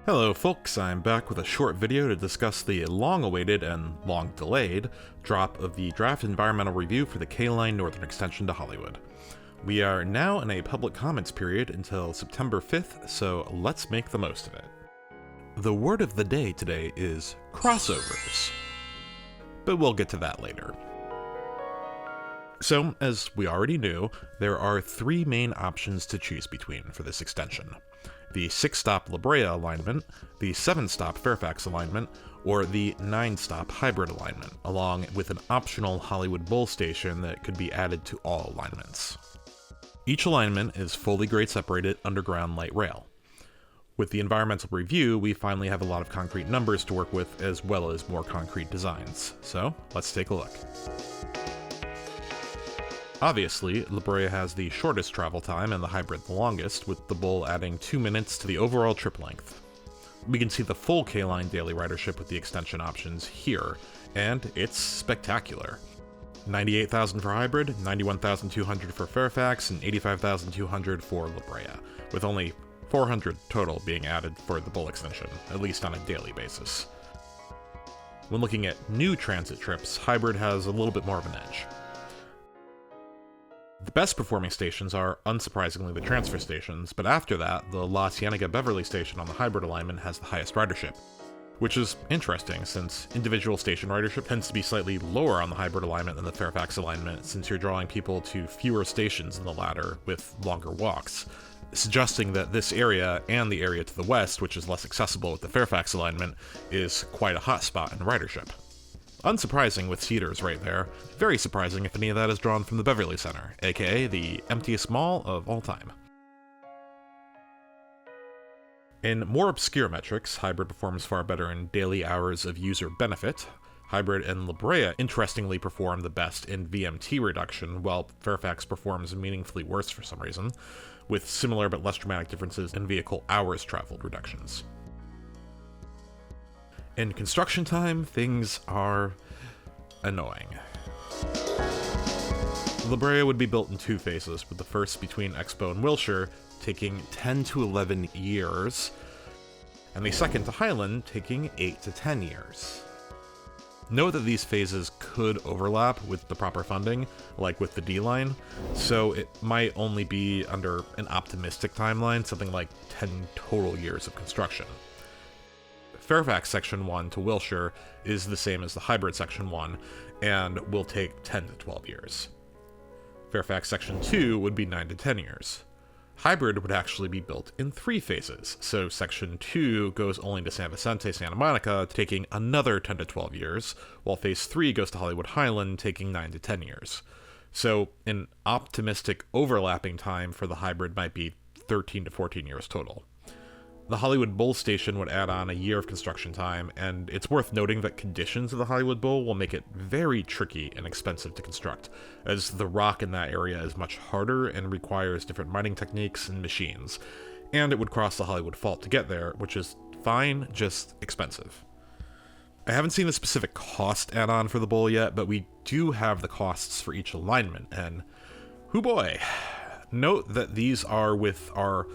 Hello folks, I'm back with a short video to discuss the long-awaited and long-delayed drop of the draft environmental review for the K-Line Northern Extension to Hollywood. We are now in a public comments period until September 5th, so let's make the most of it. The word of the day today is crossovers, but we'll get to that later. So, as we already knew, there are three main options to choose between for this extension. The 6-stop La Brea alignment, the 7-stop Fairfax alignment, or the 9-stop hybrid alignment, along with an optional Hollywood Bowl station that could be added to all alignments. Each alignment is fully grade separated underground light rail. With the environmental review, we finally have a lot of concrete numbers to work with, as well as more concrete designs. So, let's take a look. Obviously, La Brea has the shortest travel time and the hybrid the longest, with the Bowl adding 2 minutes to the overall trip length. We can see the full K-Line daily ridership with the extension options here, and it's spectacular. 98,000 for hybrid, 91,200 for Fairfax, and 85,200 for La Brea, with only 400 total being added for the Bowl extension, at least on a daily basis. When looking at new transit trips, hybrid has a little bit more of an edge. The best performing stations are, unsurprisingly, the transfer stations, but after that, the La Cienega Beverly station on the hybrid alignment has the highest ridership. Which is interesting, since individual station ridership tends to be slightly lower on the hybrid alignment than the Fairfax alignment, since you're drawing people to fewer stations in the latter with longer walks, suggesting that this area and the area to the west, which is less accessible with the Fairfax alignment, is quite a hotspot in ridership. Unsurprising with Cedars right there. Very surprising if any of that is drawn from the Beverly Center, aka the emptiest mall of all time. In more obscure metrics, hybrid performs far better in daily hours of user benefit. Hybrid and La Brea interestingly perform the best in VMT reduction, while Fairfax performs meaningfully worse for some reason, with similar but less dramatic differences in vehicle hours traveled reductions. In construction time, things are annoying. La Brea would be built in 2 phases, with the first between Expo and Wilshire taking 10 to 11 years, and the second to Highland taking 8 to 10 years. Note that these phases could overlap with the proper funding, like with the D-line, so it might only be under an optimistic timeline, something like 10 total years of construction. Fairfax Section 1 to Wilshire is the same as the hybrid Section 1, and will take 10 to 12 years. Fairfax Section 2 would be 9 to 10 years. Hybrid would actually be built in 3 phases, so Section 2 goes only to San Vicente, Santa Monica, taking another 10 to 12 years, while Phase 3 goes to Hollywood Highland, taking 9 to 10 years. So an optimistic overlapping time for the hybrid might be 13 to 14 years total. The Hollywood Bowl station would add on a year of construction time, and it's worth noting that conditions of the Hollywood Bowl will make it very tricky and expensive to construct, as the rock in that area is much harder and requires different mining techniques and machines, and it would cross the Hollywood Fault to get there, which is fine, just expensive. I haven't seen a specific cost add-on for the Bowl yet, but we do have the costs for each alignment, and hoo boy. Note that these are with our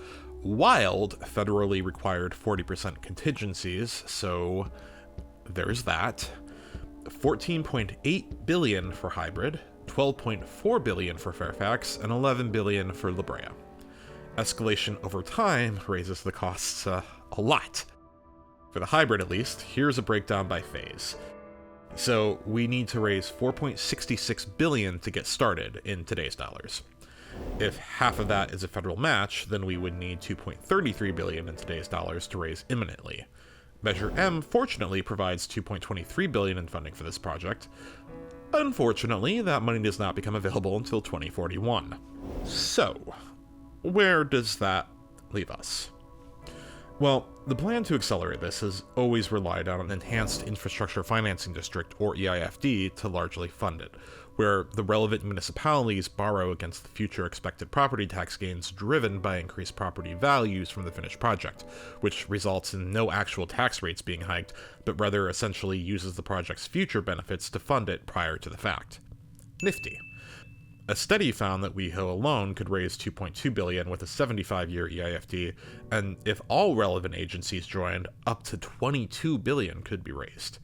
wild federally required 40% contingencies, so there's that. $14.8 billion for hybrid, $12.4 billion for Fairfax, and $11 billion for La Brea. Escalation over time raises the costs a lot. For the hybrid at least, here's a breakdown by phase. So we need to raise $4.66 billion to get started in today's dollars. If half of that is a federal match, then we would need $2.33 billion in today's dollars to raise imminently. Measure M fortunately provides $2.23 billion in funding for this project. Unfortunately, that money does not become available until 2041. So, where does that leave us? Well, the plan to accelerate this has always relied on an Enhanced Infrastructure Financing District, or EIFD, to largely fund it, where the relevant municipalities borrow against the future expected property tax gains driven by increased property values from the finished project, which results in no actual tax rates being hiked, but rather essentially uses the project's future benefits to fund it prior to the fact. Nifty. A study found that WeHo alone could raise $2.2 billion with a 75-year EIFD, and if all relevant agencies joined, up to $22 billion could be raised.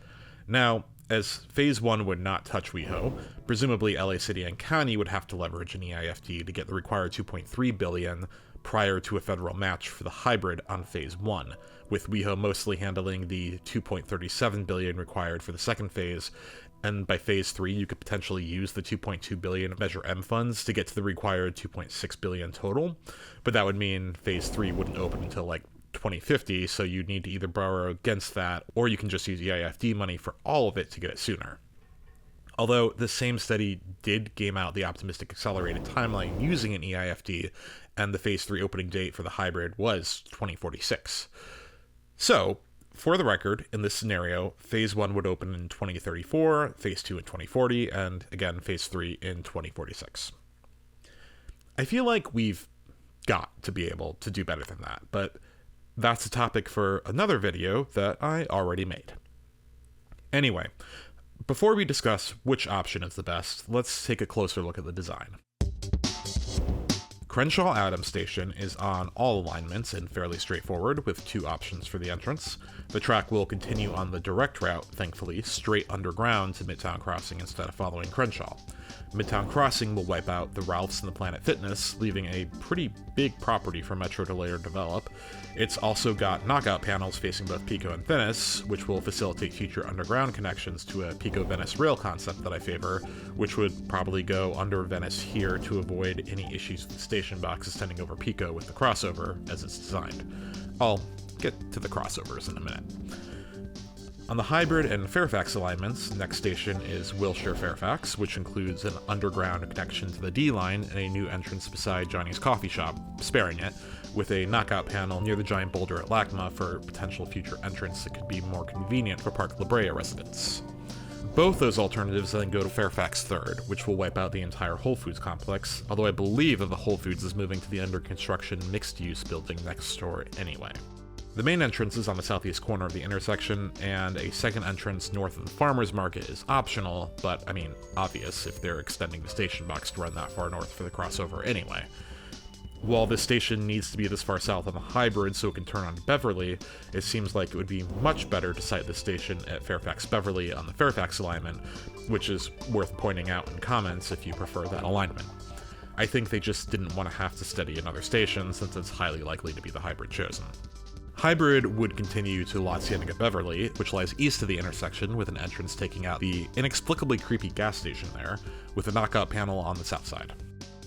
Now, as Phase 1 would not touch WeHo, presumably LA City and County would have to leverage an EIFD to get the required $2.3 billion prior to a federal match for the hybrid on Phase 1, with WeHo mostly handling the $2.37 billion required for the second phase, and by Phase 3 you could potentially use the $2.2 billion of Measure M funds to get to the required $2.6 billion total, but that would mean Phase 3 wouldn't open until like 2050, so you'd need to either borrow against that, or you can just use EIFD money for all of it to get it sooner. Although the same study did game out the optimistic accelerated timeline using an EIFD, and the Phase 3 opening date for the hybrid was 2046. So, for the record, in this scenario, Phase 1 would open in 2034, Phase 2 in 2040, and again, Phase 3 in 2046. I feel like we've got to be able to do better than that, but that's a topic for another video that I already made. Anyway, before we discuss which option is the best, let's take a closer look at the design. Crenshaw Adams Station is on all alignments and fairly straightforward, with two options for the entrance. The track will continue on the direct route, thankfully, straight underground to Midtown Crossing instead of following Crenshaw. Midtown Crossing will wipe out the Ralphs and the Planet Fitness, leaving a pretty big property for Metro to later develop. It's also got knockout panels facing both Pico and Venice, which will facilitate future underground connections to a Pico-Venice rail concept that I favor, which would probably go under Venice here to avoid any issues with the station box extending over Pico with the crossover as it's designed. I'll get to the crossovers in a minute. On the hybrid and Fairfax alignments, next station is Wilshire Fairfax, which includes an underground connection to the D line and a new entrance beside Johnny's Coffee Shop, sparing it, with a knockout panel near the giant boulder at LACMA for potential future entrance that could be more convenient for Park La Brea residents. Both those alternatives then go to Fairfax 3rd, which will wipe out the entire Whole Foods complex, although I believe that the Whole Foods is moving to the under construction mixed-use building next door anyway. The main entrance is on the southeast corner of the intersection, and a second entrance north of the Farmers Market is optional, but I mean, obvious if they're extending the station box to run that far north for the crossover anyway. While this station needs to be this far south on the hybrid so it can turn on Beverly, it seems like it would be much better to site this station at Fairfax Beverly on the Fairfax alignment, which is worth pointing out in comments if you prefer that alignment. I think they just didn't want to have to study another station since it's highly likely to be the hybrid chosen. Hybrid would continue to La Cienega Beverly, which lies east of the intersection with an entrance taking out the inexplicably creepy gas station there, with a knockout panel on the south side.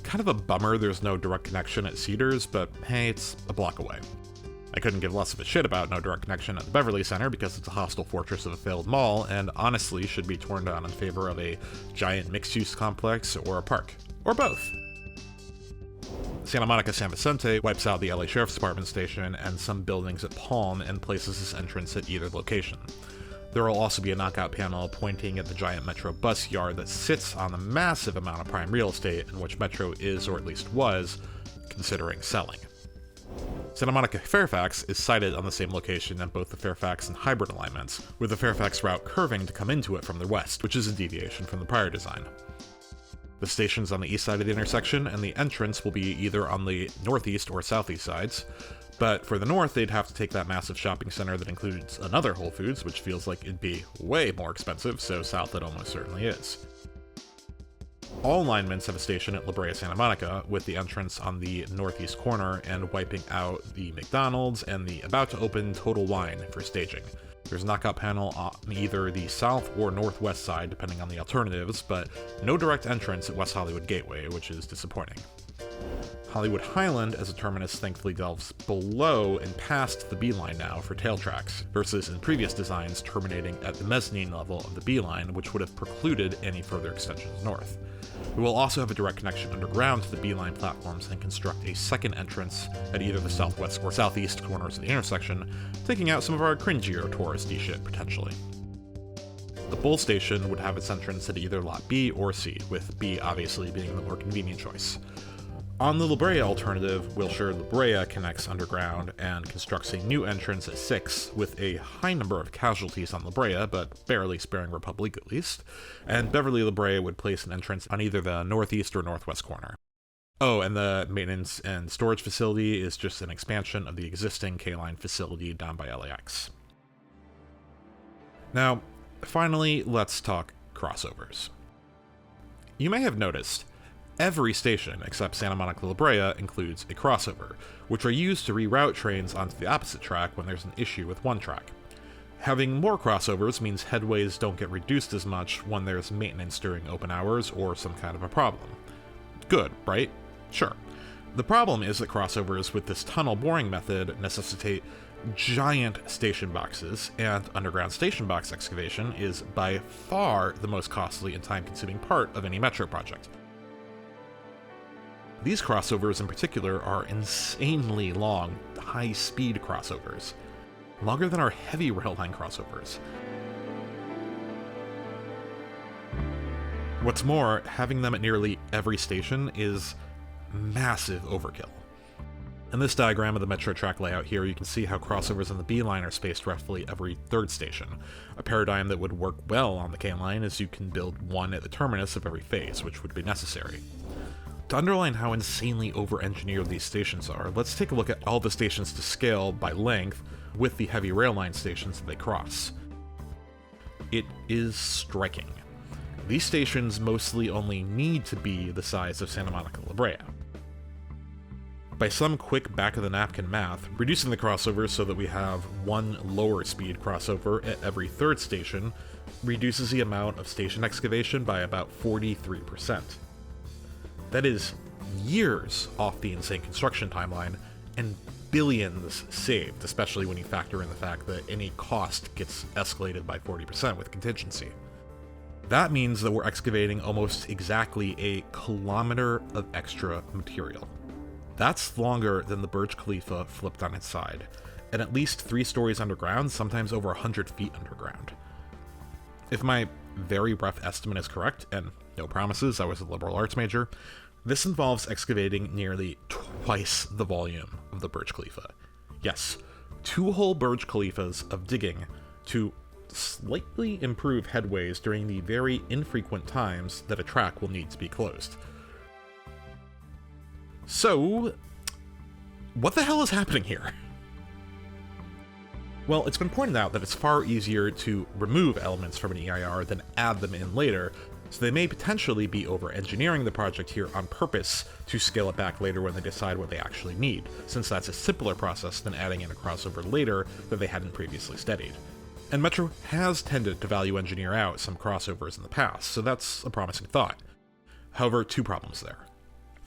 Kind of a bummer there's no direct connection at Cedars, but hey, it's a block away. I couldn't give less of a shit about no direct connection at the Beverly Center because it's a hostile fortress of a failed mall and honestly should be torn down in favor of a giant mixed-use complex or a park. Or both. Santa Monica San Vicente wipes out the LA Sheriff's Department station and some buildings at Palm and places this entrance at either location. There will also be a knockout panel pointing at the giant Metro bus yard that sits on a massive amount of prime real estate in which Metro is, or at least was, considering selling. Santa Monica Fairfax is sited on the same location in both the Fairfax and hybrid alignments, with the Fairfax route curving to come into it from the west, which is a deviation from the prior design. The station's on the east side of the intersection, and the entrance will be either on the northeast or southeast sides, but for the north, they'd have to take that massive shopping center that includes another Whole Foods, which feels like it'd be way more expensive, so south it almost certainly is. All alignments have a station at La Brea Santa Monica, with the entrance on the northeast corner and wiping out the McDonald's and the about-to-open Total Wine for staging. There's a knockout panel on either the south or northwest side, depending on the alternatives, but no direct entrance at West Hollywood Gateway, which is disappointing. Hollywood Highland as a terminus thankfully delves below and past the B-line now for tail tracks, versus in previous designs terminating at the mezzanine level of the B-line, which would have precluded any further extensions north. We will also have a direct connection underground to the B-line platforms and construct a second entrance at either the southwest or southeast corners of the intersection, taking out some of our cringier touristy shit potentially. The Bull Station would have its entrance at either Lot B or C, with B obviously being the more convenient choice. On the La Brea alternative, Wilshire La Brea connects underground and constructs a new entrance at 6, with a high number of casualties on La Brea, but barely sparing Republic at least, and Beverly La Brea would place an entrance on either the northeast or northwest corner. Oh, and the maintenance and storage facility is just an expansion of the existing K-Line facility down by LAX. Now, finally, let's talk crossovers. You may have noticed, every station except Santa Monica La Brea includes a crossover, which are used to reroute trains onto the opposite track when there's an issue with one track. Having more crossovers means headways don't get reduced as much when there's maintenance during open hours or some kind of a problem. Good, right? Sure. The problem is that crossovers with this tunnel boring method necessitate giant station boxes, and underground station box excavation is by far the most costly and time-consuming part of any metro project. These crossovers in particular are insanely long, high-speed crossovers, longer than our heavy rail line crossovers. What's more, having them at nearly every station is massive overkill. In this diagram of the metro track layout here, you can see how crossovers on the B line are spaced roughly every third station, a paradigm that would work well on the K line, as you can build one at the terminus of every phase, which would be necessary. To underline how insanely over-engineered these stations are, let's take a look at all the stations to scale by length with the heavy rail line stations that they cross. It is striking. These stations mostly only need to be the size of Santa Monica La Brea. By some quick back-of-the-napkin math, reducing the crossovers so that we have one lower speed crossover at every third station reduces the amount of station excavation by about 43%. That is years off the insane construction timeline, and billions saved, especially when you factor in the fact that any cost gets escalated by 40% with contingency. That means that we're excavating almost exactly a kilometer of extra material. That's longer than the Burj Khalifa flipped on its side, and at least 3 stories underground, sometimes over 100 feet underground. If my very rough estimate is correct, and no promises, I was a liberal arts major, this involves excavating nearly twice the volume of the Burj Khalifa. Yes, 2 whole Burj Khalifas of digging to slightly improve headways during the very infrequent times that a track will need to be closed. So, what the hell is happening here? Well, it's been pointed out that it's far easier to remove elements from an EIR than add them in later, so they may potentially be over-engineering the project here on purpose to scale it back later when they decide what they actually need, since that's a simpler process than adding in a crossover later that they hadn't previously studied. And Metro has tended to value engineer out some crossovers in the past, so that's a promising thought. However, 2 problems there.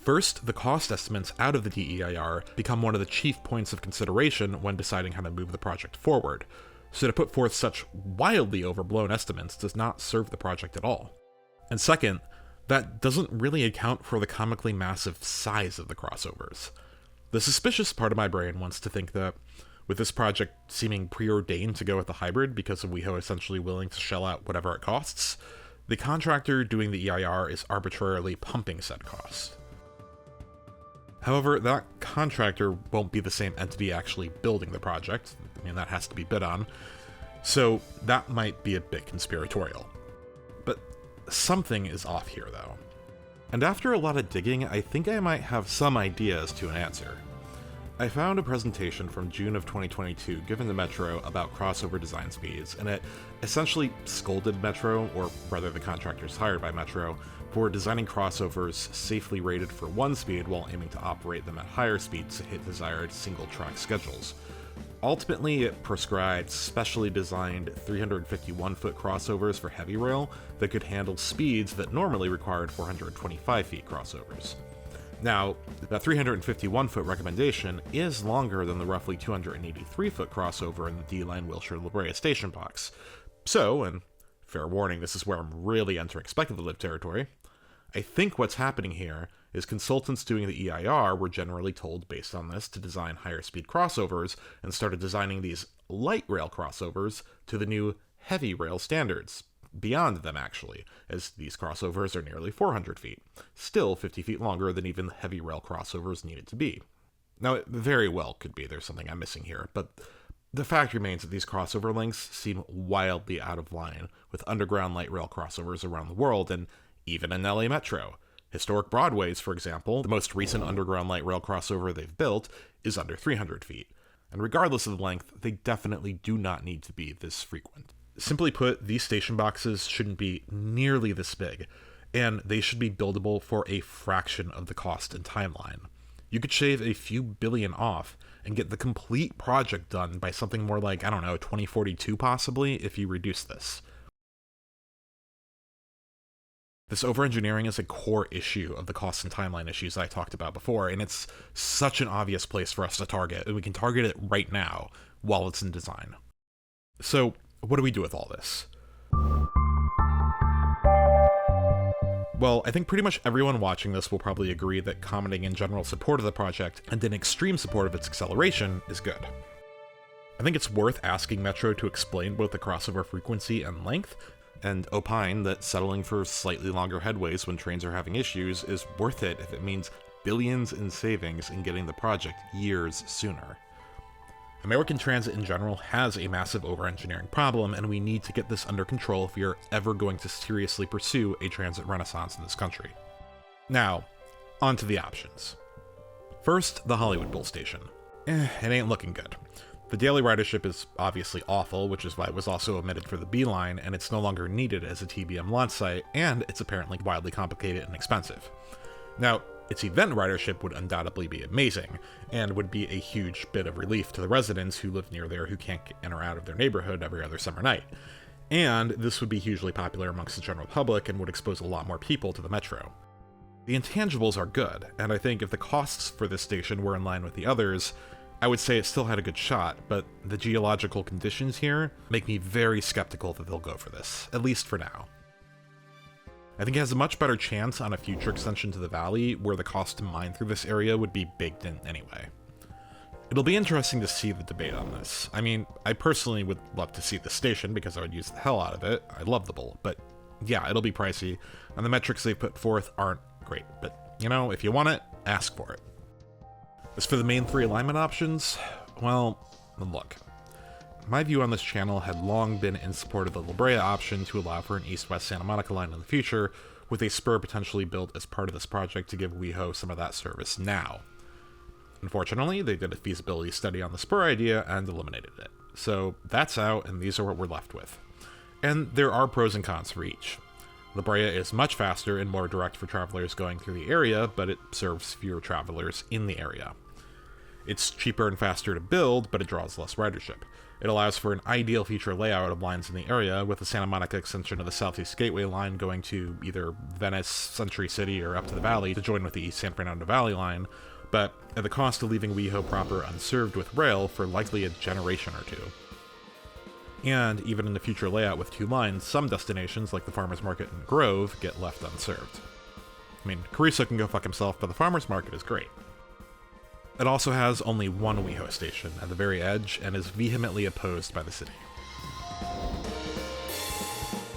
First, the cost estimates out of the DEIR become one of the chief points of consideration when deciding how to move the project forward, so to put forth such wildly overblown estimates does not serve the project at all. And second, that doesn't really account for the comically massive size of the crossovers. The suspicious part of my brain wants to think that, with this project seeming preordained to go with the hybrid because of WeHo essentially willing to shell out whatever it costs, the contractor doing the EIR is arbitrarily pumping said cost. However, that contractor won't be the same entity actually building the project. I mean, that has to be bid on. So that might be a bit conspiratorial. But something is off here, though. And after a lot of digging, I think I might have some ideas to an answer. I found a presentation from June of 2022 given to Metro about crossover design speeds, and it essentially scolded Metro, or rather the contractors hired by Metro, for designing crossovers safely rated for 1 speed while aiming to operate them at higher speeds to hit desired single-track schedules. Ultimately, it prescribed specially designed 351-foot crossovers for heavy rail that could handle speeds that normally required 425-feet crossovers. Now, that 351-foot recommendation is longer than the roughly 283-foot crossover in the D-Line Wilshire La Brea station box. So, and fair warning, this is where I'm really entering speculative territory, I think what's happening here is consultants doing the EIR were generally told based on this to design higher speed crossovers and started designing these light rail crossovers to the new heavy rail standards. beyond them actually, as these crossovers are nearly 400 feet, still 50 feet longer than even heavy rail crossovers needed to be. Now, it very well could be there's something I'm missing here, but the fact remains that these crossover lengths seem wildly out of line with underground light rail crossovers around the world, and even in LA Metro. Historic Broadways, for example, the most recent underground light rail crossover they've built, is under 300 feet. And regardless of the length, they definitely do not need to be this frequent. Simply put, these station boxes shouldn't be nearly this big, and they should be buildable for a fraction of the cost and timeline. You could shave a few billion off and get the complete project done by something more like, 2042 possibly, if you reduce this. This over-engineering is a core issue of the cost and timeline issues I talked about before, and it's such an obvious place for us to target, and we can target it right now while it's in design. So, what do we do with all this? Well, I think pretty much everyone watching this will probably agree that commenting in general support of the project and in extreme support of its acceleration is good. I think it's worth asking Metro to explain both the crossover frequency and length, and opine that settling for slightly longer headways when trains are having issues is worth it if it means billions in savings in getting the project years sooner. American transit in general has a massive over-engineering problem, and we need to get this under control if we are ever going to seriously pursue a transit renaissance in this country. Now, on to the options. First, the Hollywood Bowl station. It ain't looking good. The daily ridership is obviously awful, which is why it was also omitted for the B line, and it's no longer needed as a TBM launch site, and it's apparently wildly complicated and expensive. Now, its event ridership would undoubtedly be amazing, and would be a huge bit of relief to the residents who live near there who can't get in or out of their neighborhood every other summer night. And this would be hugely popular amongst the general public and would expose a lot more people to the Metro. The intangibles are good, and I think if the costs for this station were in line with the others, I would say it still had a good shot, but the geological conditions here make me very skeptical that they'll go for this, at least for now. I think it has a much better chance on a future extension to the valley, where the cost to mine through this area would be baked in anyway. It'll be interesting to see the debate on this. I mean, I personally would love to see the station because I would use the hell out of it. I love the bowl, but yeah, it'll be pricey, and the metrics they've put forth aren't great, but if you want it, ask for it. As for the main three alignment options, well, look. My view on this channel had long been in support of the La Brea option to allow for an east-west Santa Monica line in the future, with a spur potentially built as part of this project to give WeHo some of that service now. Unfortunately, they did a feasibility study on the spur idea and eliminated it. So that's out, and these are what we're left with. And there are pros and cons for each. La Brea is much faster and more direct for travelers going through the area, but it serves fewer travelers in the area. It's cheaper and faster to build, but it draws less ridership. It allows for an ideal future layout of lines in the area, with the Santa Monica extension of the Southeast Gateway line going to either Venice, Century City, or up to the valley to join with the East San Fernando Valley line, but at the cost of leaving WeHo proper unserved with rail for likely a generation or two. And even in the future layout with two lines, some destinations, like the Farmers Market and Grove, get left unserved. I mean, Carrizo can go fuck himself, but the Farmers Market is great. It also has only one WeHo station at the very edge and is vehemently opposed by the city.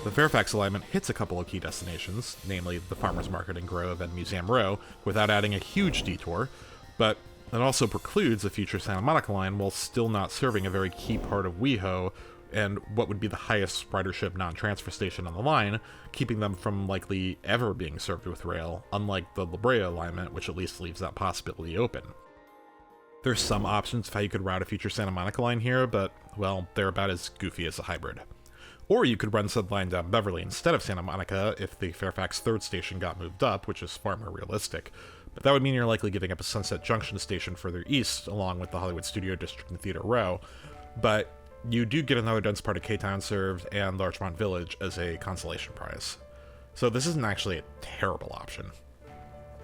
The Fairfax alignment hits a couple of key destinations, namely the Farmers Market and Grove and Museum Row, without adding a huge detour, but it also precludes a future Santa Monica line while still not serving a very key part of WeHo and what would be the highest ridership non-transfer station on the line, keeping them from likely ever being served with rail, unlike the La Brea alignment, which at least leaves that possibility open. There's some options of how you could route a future Santa Monica line here, but, well, they're about as goofy as a hybrid. Or you could run said line down Beverly instead of Santa Monica if the Fairfax 3rd station got moved up, which is far more realistic. But that would mean you're likely giving up a Sunset Junction station further east, along with the Hollywood Studio District and Theater Row, but you do get another dense part of K-Town served and Larchmont Village as a consolation prize. So this isn't actually a terrible option.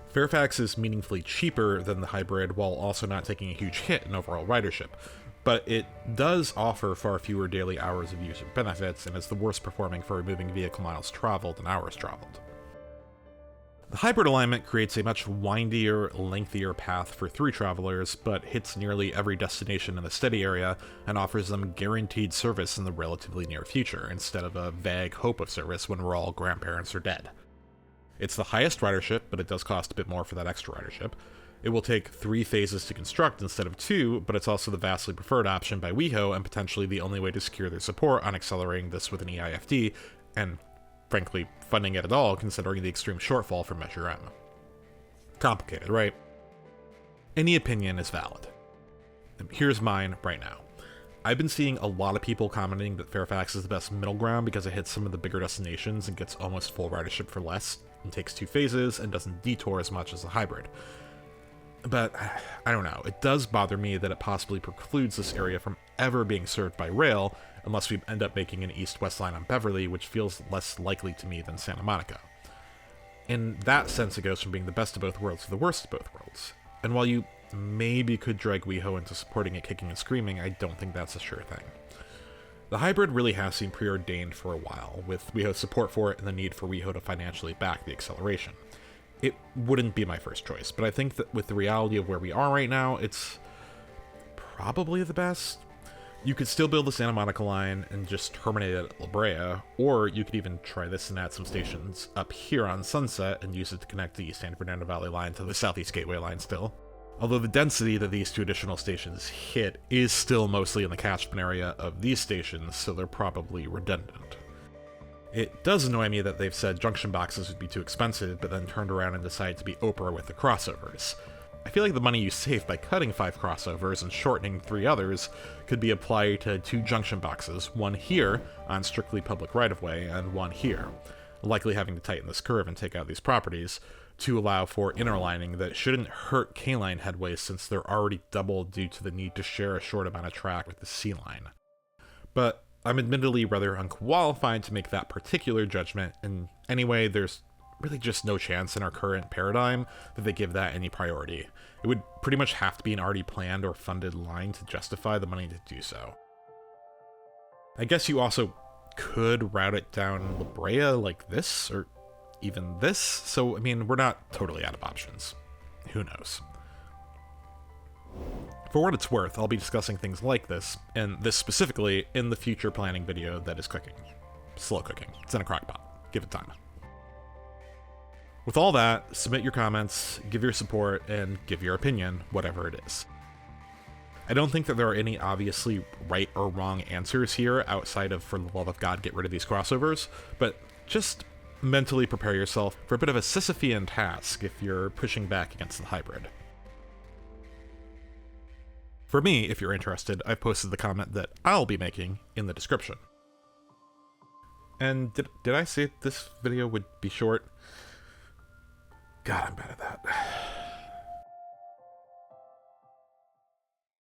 Fairfax is meaningfully cheaper than the hybrid while also not taking a huge hit in overall ridership, but it does offer far fewer daily hours of user benefits and is the worst performing for removing vehicle miles traveled and hours traveled. The hybrid alignment creates a much windier, lengthier path for through travelers, but hits nearly every destination in the steady area and offers them guaranteed service in the relatively near future, instead of a vague hope of service when we're all grandparents or dead. It's the highest ridership, but it does cost a bit more for that extra ridership. It will take 3 phases to construct instead of 2, but it's also the vastly preferred option by WeHo and potentially the only way to secure their support on accelerating this with an EIFD, and frankly, funding it at all considering the extreme shortfall from Measure M. Complicated, right? Any opinion is valid. Here's mine right now. I've been seeing a lot of people commenting that Fairfax is the best middle ground because it hits some of the bigger destinations and gets almost full ridership for less, and takes 2 phases, and doesn't detour as much as a hybrid. But, I don't know, it does bother me that it possibly precludes this area from ever being served by rail, unless we end up making an east-west line on Beverly, which feels less likely to me than Santa Monica. In that sense, it goes from being the best of both worlds to the worst of both worlds. And while you maybe could drag WeHo into supporting it kicking and screaming, I don't think that's a sure thing. The hybrid really has seemed preordained for a while, with WeHo's support for it and the need for WeHo to financially back the acceleration. It wouldn't be my first choice, but I think that with the reality of where we are right now, it's probably the best. You could still build the Santa Monica line and just terminate it at La Brea, or you could even try this and add some stations up here on Sunset and use it to connect the San Fernando Valley line to the Southeast Gateway line still. Although the density that these 2 additional stations hit is still mostly in the catchment area of these stations, so they're probably redundant. It does annoy me that they've said junction boxes would be too expensive, but then turned around and decided to be Oprah with the crossovers. I feel like the money you save by cutting 5 crossovers and shortening 3 others could be applied to 2 junction boxes, one here on strictly public right-of-way, and one here, likely having to tighten this curve and take out these properties, to allow for interlining that shouldn't hurt K-line headways since they're already doubled due to the need to share a short amount of track with the C-line. But I'm admittedly rather unqualified to make that particular judgment, and anyway, there's really just no chance in our current paradigm that they give that any priority. It would pretty much have to be an already planned or funded line to justify the money to do so. I guess you also could route it down La Brea like this, or even this, so I mean, we're not totally out of options. Who knows? For what it's worth, I'll be discussing things like this, and this specifically, in the future planning video that is cooking. Slow cooking. It's in a crock pot. Give it time. With all that, submit your comments, give your support, and give your opinion, whatever it is. I don't think that there are any obviously right or wrong answers here outside of, for the love of God, get rid of these crossovers, but just mentally prepare yourself for a bit of a Sisyphean task if you're pushing back against the hybrid. For me, if you're interested, I've posted the comment that I'll be making in the description. And did I say this video would be short? God, I'm bad at that.